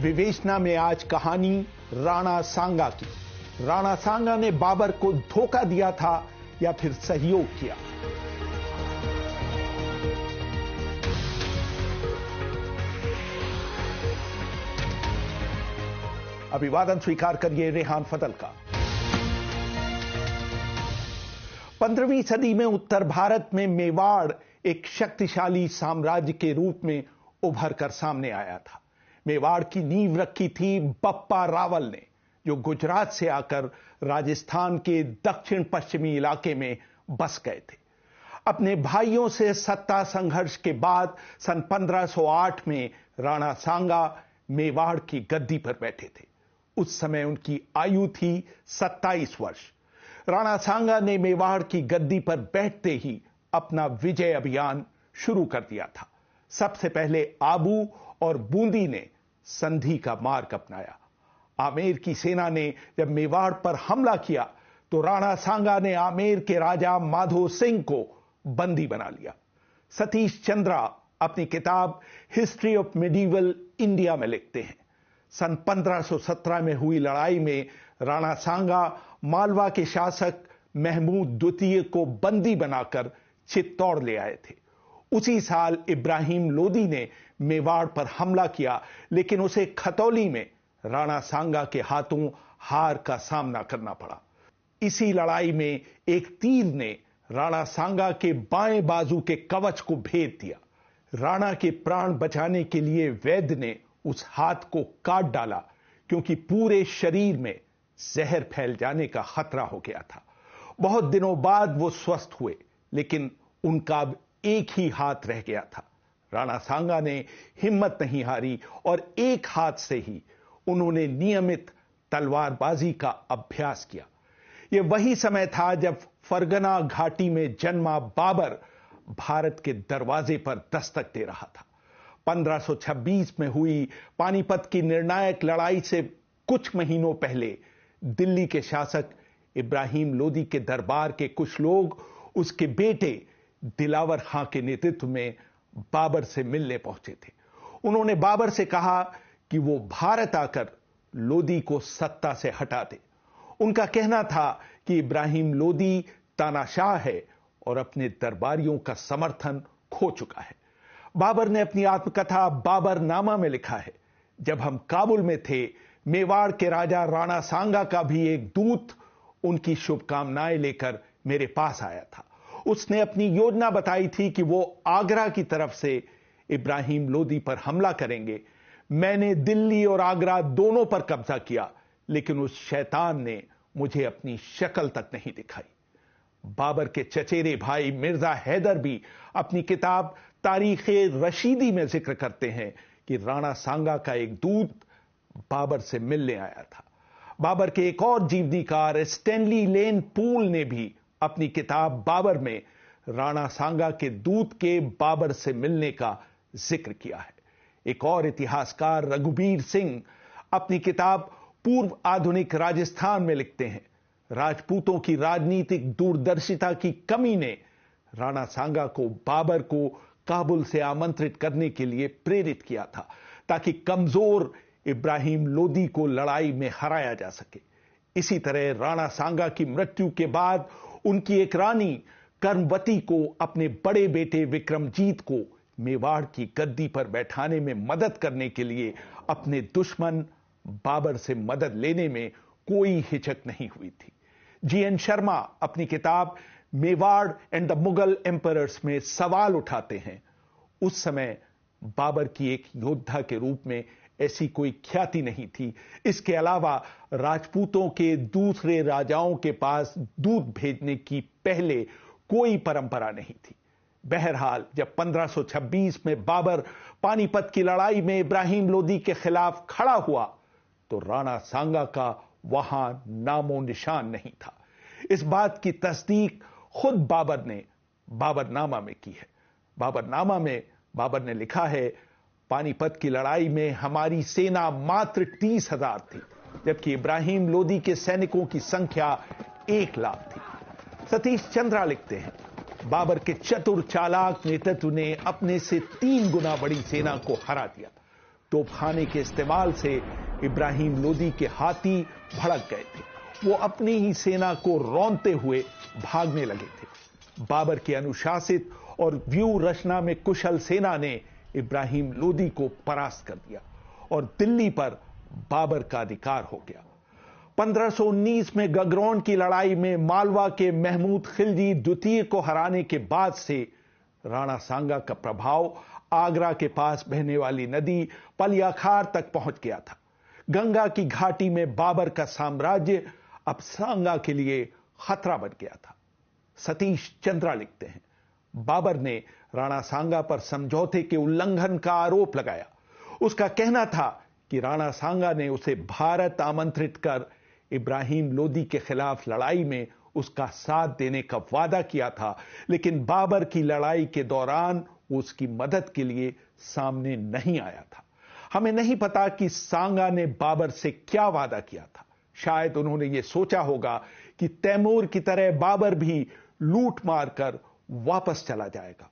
विवेचना में आज कहानी राणा सांगा की। राणा सांगा ने बाबर को धोखा दिया था या फिर सहयोग किया? अभिवादन स्वीकार करिए रेहान फजल का। 15वीं सदी में उत्तर भारत में मेवाड़ एक शक्तिशाली साम्राज्य के रूप में उभर कर सामने आया था। मेवाड़ की नींव रखी थी बप्पा रावल ने, जो गुजरात से आकर राजस्थान के दक्षिण पश्चिमी इलाके में बस गए थे। अपने भाइयों से सत्ता संघर्ष के बाद सन 1508 में राणा सांगा मेवाड़ की गद्दी पर बैठे थे। उस समय उनकी आयु थी 27 वर्ष। राणा सांगा ने मेवाड़ की गद्दी पर बैठते ही अपना विजय अभियान शुरू कर दिया था। सबसे पहले आबू और बूंदी ने संधि का मार्ग अपनाया। आमेर की सेना ने जब मेवाड़ पर हमला किया तो राणा सांगा ने आमेर के राजा माधो सिंह को बंदी बना लिया। सतीश चंद्रा अपनी किताब हिस्ट्री ऑफ मिडीवल इंडिया में लिखते हैं, सन 1517 में हुई लड़ाई में राणा सांगा मालवा के शासक महमूद द्वितीय को बंदी बनाकर चित्तौड़ ले आए थे। उसी साल इब्राहिम लोदी ने मेवाड़ पर हमला किया, लेकिन उसे खतौली में राणा सांगा के हाथों हार का सामना करना पड़ा। इसी लड़ाई में एक तीर ने राणा सांगा के बाएं बाजू के कवच को भेद दिया। राणा के प्राण बचाने के लिए वैद्य ने उस हाथ को काट डाला, क्योंकि पूरे शरीर में जहर फैल जाने का खतरा हो गया था। बहुत दिनों बाद वो स्वस्थ हुए, लेकिन उनका अब एक ही हाथ रह गया था। राणा सांगा ने हिम्मत नहीं हारी और एक हाथ से ही उन्होंने नियमित तलवारबाजी का अभ्यास किया। यह वही समय था जब फरगना घाटी में जन्मा बाबर भारत के दरवाजे पर दस्तक दे रहा था। 1526 में हुई पानीपत की निर्णायक लड़ाई से कुछ महीनों पहले दिल्ली के शासक इब्राहिम लोदी के दरबार के कुछ लोग उसके बेटे दिलावर खां के नेतृत्व में बाबर से मिलने पहुंचे थे। उन्होंने बाबर से कहा कि वो भारत आकर लोदी को सत्ता से हटा दे। उनका कहना था कि इब्राहिम लोदी तानाशाह है और अपने दरबारियों का समर्थन खो चुका है। बाबर ने अपनी आत्मकथा बाबरनामा में लिखा है, जब हम काबुल में थे, मेवाड़ के राजा राणा सांगा का भी एक दूत उनकी शुभकामनाएं लेकर मेरे पास आया था। उसने अपनी योजना बताई थी कि वो आगरा की तरफ से इब्राहिम लोदी पर हमला करेंगे। मैंने दिल्ली और आगरा दोनों पर कब्जा किया, लेकिन उस शैतान ने मुझे अपनी शक्ल तक नहीं दिखाई। बाबर के चचेरे भाई मिर्जा हैदर भी अपनी किताब तारीखे रशीदी में जिक्र करते हैं कि राणा सांगा का एक दूत बाबर से मिलने आया था। बाबर के एक और जीवनीकार स्टैनली लेन पूल ने भी अपनी किताब बाबर में राणा सांगा के दूत के बाबर से मिलने का जिक्र किया है। एक और इतिहासकार रघुबीर सिंह अपनी किताब पूर्व आधुनिक राजस्थान में लिखते हैं, राजपूतों की राजनीतिक दूरदर्शिता की कमी ने राणा सांगा को बाबर को काबुल से आमंत्रित करने के लिए प्रेरित किया था, ताकि कमजोर इब्राहिम लोदी को लड़ाई में हराया जा सके। इसी तरह राणा सांगा की मृत्यु के बाद उनकी एक रानी कर्मवती को अपने बड़े बेटे विक्रमजीत को मेवाड़ की गद्दी पर बैठाने में मदद करने के लिए अपने दुश्मन बाबर से मदद लेने में कोई हिचक नहीं हुई थी। जीएन शर्मा अपनी किताब Mewar and the Mughal emperors में सवाल उठाते हैं, उस समय बाबर की एक योद्धा के रूप में ऐसी कोई ख्याति नहीं थी। इसके अलावा राजपूतों के दूसरे राजाओं के पास दूत भेजने की पहले कोई परंपरा नहीं थी। बहरहाल जब 1526 में बाबर पानीपत की लड़ाई में इब्राहिम लोदी के खिलाफ खड़ा हुआ तो राणा सांगा का वहां नामो निशान नहीं था। इस बात की तस्दीक खुद बाबर ने बाबरनामा में की है। बाबरनामा में बाबर ने लिखा है, पानीपत की लड़ाई में हमारी सेना मात्र 30,000 थी, जबकि इब्राहिम लोदी के सैनिकों की संख्या 1 लाख थी। सतीश चंद्रा लिखते हैं, बाबर के चतुर चालाक नेतृत्व ने अपने से 3 गुना बड़ी सेना को हरा दिया। तोपखाने के इस्तेमाल से इब्राहिम लोदी के हाथी भड़क गए थे। वो अपनी ही सेना को रौंदते हुए भागने लगे थे। बाबर की अनुशासित और व्यूह रचना में कुशल सेना ने इब्राहिम लोदी को परास्त कर दिया और दिल्ली पर बाबर का अधिकार हो गया। 1519 में गगरौन की लड़ाई में मालवा के महमूद खिलजी द्वितीय को हराने के बाद से राणा सांगा का प्रभाव आगरा के पास बहने वाली नदी पलियाखार तक पहुंच गया था। गंगा की घाटी में बाबर का साम्राज्य अब सांगा के लिए खतरा बन गया था। सतीश चंद्रा लिखते हैं, बाबर ने राणा सांगा पर समझौते के उल्लंघन का आरोप लगाया। उसका कहना था कि राणा सांगा ने उसे भारत आमंत्रित कर इब्राहिम लोदी के खिलाफ लड़ाई में उसका साथ देने का वादा किया था, लेकिन बाबर की लड़ाई के दौरान वो उसकी मदद के लिए सामने नहीं आया था। हमें नहीं पता कि सांगा ने बाबर से क्या वादा किया था। शायद उन्होंने ये सोचा होगा कि तैमूर की तरह बाबर भी लूट मारकर वापस चला जाएगा,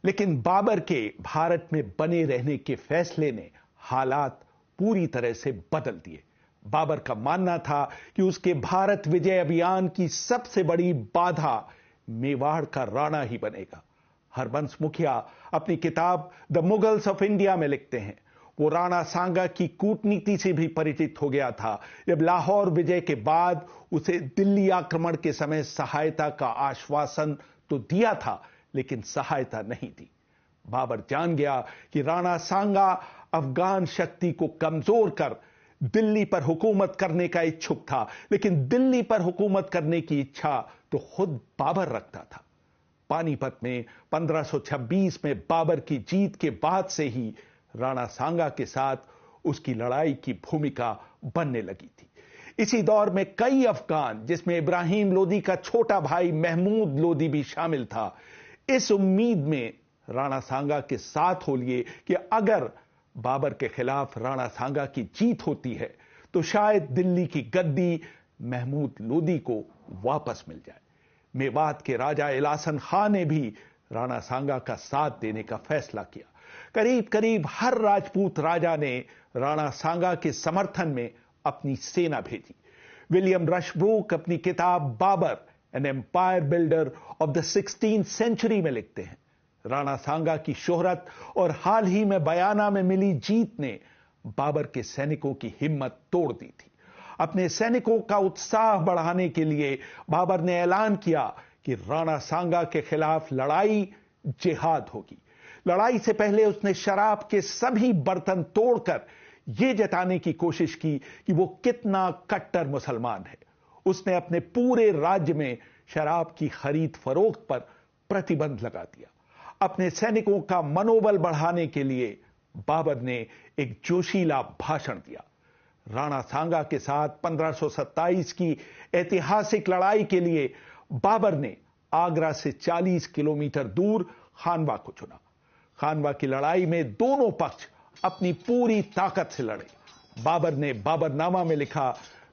लेकिन बाबर के भारत में बने रहने के फैसले ने हालात पूरी तरह से बदल दिए। बाबर का मानना था कि उसके भारत विजय अभियान की सबसे बड़ी बाधा मेवाड़ का राणा ही बनेगा। हरबंस मुखिया अपनी किताब द मुगल्स ऑफ इंडिया में लिखते हैं, वो राणा सांगा की कूटनीति से भी परिचित हो गया था। जब लाहौर विजय के बाद उसे दिल्ली आक्रमण के समय सहायता का आश्वासन तो दिया था, लेकिन सहायता नहीं दी। बाबर जान गया कि राणा सांगा अफगान शक्ति को कमजोर कर दिल्ली पर हुकूमत करने का इच्छुक था, लेकिन दिल्ली पर हुकूमत करने की इच्छा तो खुद बाबर रखता था। पानीपत में 1526 में बाबर की जीत के बाद से ही राणा सांगा के साथ उसकी लड़ाई की भूमिका बनने लगी थी। इसी दौर में कई अफगान, जिसमें इब्राहिम लोदी का छोटा भाई महमूद लोदी भी शामिल था, इस उम्मीद में राणा सांगा के साथ हो लिए कि अगर बाबर के खिलाफ राणा सांगा की जीत होती है तो शायद दिल्ली की गद्दी महमूद लोदी को वापस मिल जाए। मेवात के राजा इलासन खां ने भी राणा सांगा का साथ देने का फैसला किया। करीब करीब हर राजपूत राजा ने राणा सांगा के समर्थन में अपनी सेना भेजी। विलियम रशब्रूक अपनी किताब Babur an empire builder of the 16th century में लिखते हैं, राणा सांगा की शोहरत और हाल ही में बयाना में मिली जीत ने बाबर के सैनिकों की हिम्मत तोड़ दी थी। अपने सैनिकों का उत्साह बढ़ाने के लिए बाबर ने ऐलान किया कि राणा सांगा के खिलाफ लड़ाई जिहाद होगी। लड़ाई से पहले उसने शराब के सभी बर्तन तोड़कर यह जताने की कोशिश की कि वो कितना कट्टर मुसलमान है। उसने अपने पूरे राज्य में शराब की खरीद फरोख्त पर प्रतिबंध लगा दिया। अपने सैनिकों का मनोबल बढ़ाने के लिए बाबर ने एक जोशीला भाषण दिया। राणा सांगा के साथ 1527 की ऐतिहासिक लड़ाई के लिए बाबर ने आगरा से 40 किलोमीटर दूर खानवा को चुना। खानवा की लड़ाई में दोनों पक्ष अपनी पूरी ताकत से लड़े। बाबर ने बाबरनामा में लिखा,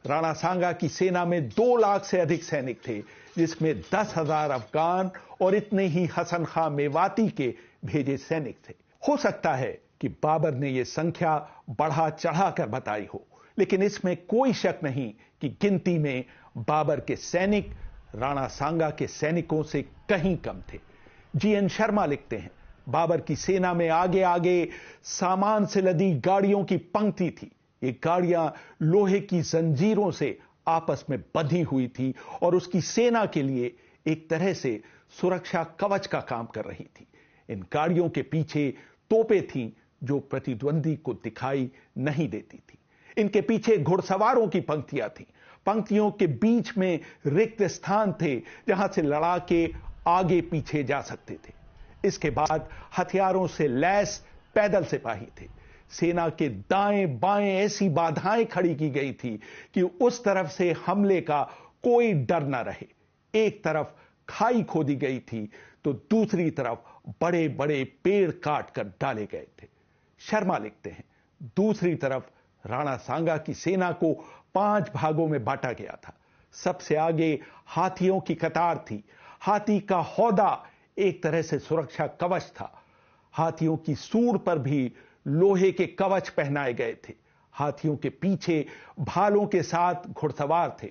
राणा सांगा की सेना में 2 लाख से अधिक सैनिक थे, जिसमें 10,000 अफगान और इतने ही हसन खां मेवाती के भेजे सैनिक थे। हो सकता है कि बाबर ने यह संख्या बढ़ा चढ़ाकर बताई हो, लेकिन इसमें कोई शक नहीं कि गिनती में बाबर के सैनिक राणा सांगा के सैनिकों से कहीं कम थे। जीएन शर्मा लिखते हैं, बाबर की सेना में आगे आगे सामान से लदी गाड़ियों की पंक्ति थी। ये गाड़ियां लोहे की जंजीरों से आपस में बंधी हुई थी और उसकी सेना के लिए एक तरह से सुरक्षा कवच का काम कर रही थी। इन गाड़ियों के पीछे तोपें थीं जो प्रतिद्वंदी को दिखाई नहीं देती थी। इनके पीछे घुड़सवारों की पंक्तियां थीं। पंक्तियों के बीच में रिक्त स्थान थे जहां से लड़ाके आगे पीछे जा सकते थे। इसके बाद हथियारों से लैस पैदल सिपाही थे। सेना के दाएं बाएं ऐसी बाधाएं खड़ी की गई थी कि उस तरफ से हमले का कोई डर न रहे। एक तरफ खाई खोदी गई थी तो दूसरी तरफ बड़े बड़े पेड़ काट कर डाले गए थे। शर्मा लिखते हैं, दूसरी तरफ राणा सांगा की सेना को 5 भागों में बांटा गया था। सबसे आगे हाथियों की कतार थी। हाथी का हौदा एक तरह से सुरक्षा कवच था। हाथियों की सूंड पर भी लोहे के कवच पहनाए गए थे। हाथियों के पीछे भालों के साथ घुड़सवार थे।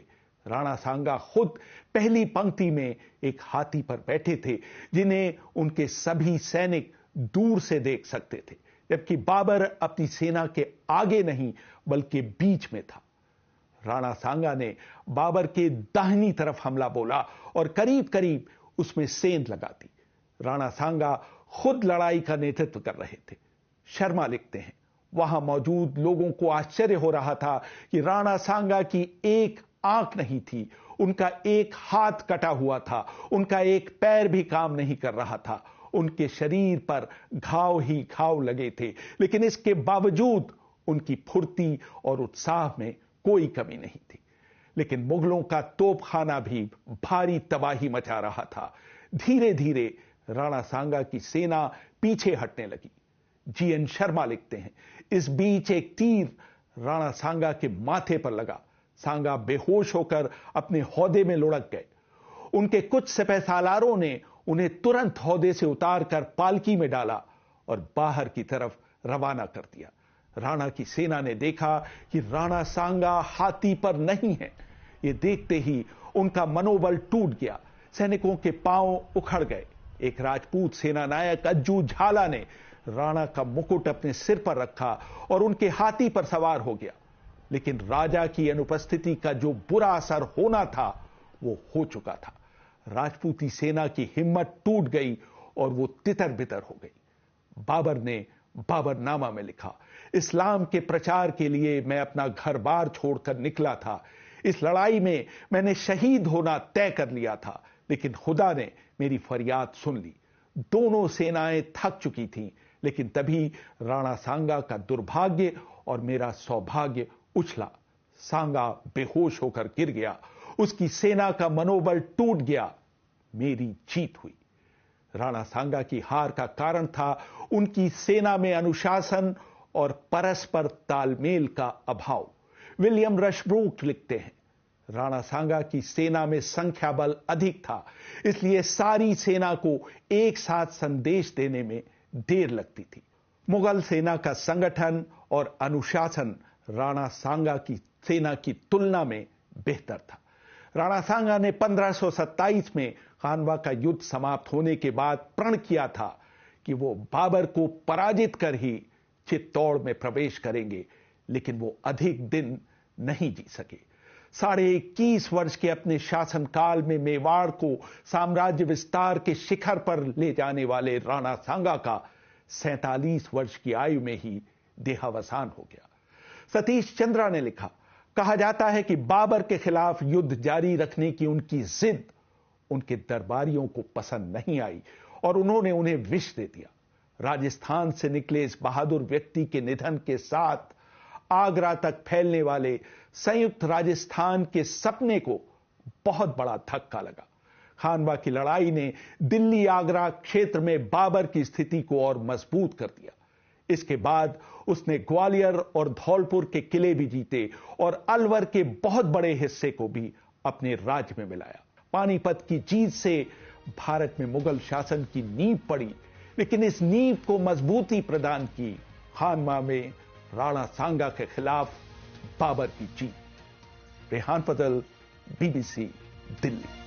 राणा सांगा खुद पहली पंक्ति में एक हाथी पर बैठे थे, जिन्हें उनके सभी सैनिक दूर से देख सकते थे, जबकि बाबर अपनी सेना के आगे नहीं बल्कि बीच में था। राणा सांगा ने बाबर के दाहिनी तरफ हमला बोला और करीब करीब उसमें सेंध लगा दी। राणा सांगा खुद लड़ाई का नेतृत्व कर रहे थे। शर्मा लिखते हैं, वहां मौजूद लोगों को आश्चर्य हो रहा था कि राणा सांगा की एक आंख नहीं थी, उनका एक हाथ कटा हुआ था, उनका एक पैर भी काम नहीं कर रहा था, उनके शरीर पर घाव ही घाव लगे थे, लेकिन इसके बावजूद उनकी फुर्ती और उत्साह में कोई कमी नहीं थी। लेकिन मुगलों का तोपखाना भी भारी तबाही मचा रहा था। धीरे धीरे राणा सांगा की सेना पीछे हटने लगी। जीएन शर्मा लिखते हैं, इस बीच एक तीर राणा सांगा के माथे पर लगा। सांगा बेहोश होकर अपने हौदे में लुढ़क गए। उनके कुछ सिपहसालारों ने उन्हें तुरंत हौदे से उतारकर पालकी में डाला और बाहर की तरफ रवाना कर दिया। राणा की सेना ने देखा कि राणा सांगा हाथी पर नहीं है। ये देखते ही उनका मनोबल टूट गया। सैनिकों के पांव उखड़ गए। एक राजपूत सेना नायक अज्जू झाला ने राणा का मुकुट अपने सिर पर रखा और उनके हाथी पर सवार हो गया। लेकिन राजा की अनुपस्थिति का जो बुरा असर होना था वो हो चुका था। राजपूती सेना की हिम्मत टूट गई और वो तितर बितर हो गई। बाबर ने बाबरनामा में लिखा, इस्लाम के प्रचार के लिए मैं अपना घर बार छोड़कर निकला था। इस लड़ाई में मैंने शहीद होना तय कर लिया था, लेकिन खुदा ने मेरी फरियाद सुन ली। दोनों सेनाएं थक चुकी थीं, लेकिन तभी राणा सांगा का दुर्भाग्य और मेरा सौभाग्य उछला। सांगा बेहोश होकर गिर गया। उसकी सेना का मनोबल टूट गया। मेरी जीत हुई। राणा सांगा की हार का कारण था उनकी सेना में अनुशासन और परस्पर तालमेल का अभाव। विलियम रशब्रूक लिखते हैं, राणा सांगा की सेना में संख्या बल अधिक था, इसलिए सारी सेना को एक साथ संदेश देने में देर लगती थी। मुगल सेना का संगठन और अनुशासन राणा सांगा की सेना की तुलना में बेहतर था। राणा सांगा ने 1527 में खानवा का युद्ध समाप्त होने के बाद प्रण किया था कि वो बाबर को पराजित कर ही चित्तौड़ में प्रवेश करेंगे, लेकिन वो अधिक दिन नहीं जी सके। 21.5 वर्ष के अपने शासनकाल में मेवाड़ को साम्राज्य विस्तार के शिखर पर ले जाने वाले राणा सांगा का 47 वर्ष की आयु में ही देहावसान हो गया। सतीश चंद्रा ने लिखा, कहा जाता है कि बाबर के खिलाफ युद्ध जारी रखने की उनकी जिद उनके दरबारियों को पसंद नहीं आई और उन्होंने उन्हें विष दे दिया। राजस्थान से निकले इस बहादुर व्यक्ति के निधन के साथ आगरा तक फैलने वाले संयुक्त राजस्थान के सपने को बहुत बड़ा धक्का लगा। खानवा की लड़ाई ने दिल्ली आगरा क्षेत्र में बाबर की स्थिति को और मजबूत कर दिया। इसके बाद उसने ग्वालियर और धौलपुर के किले भी जीते और अलवर के बहुत बड़े हिस्से को भी अपने राज्य में मिलाया। पानीपत की जीत से भारत में मुगल शासन की नींव पड़ी, लेकिन इस नींव को मजबूती प्रदान की खानवा में राणा सांगा के खिलाफ बाबर की जीत। रेहान फजल, BBC, दिल्ली।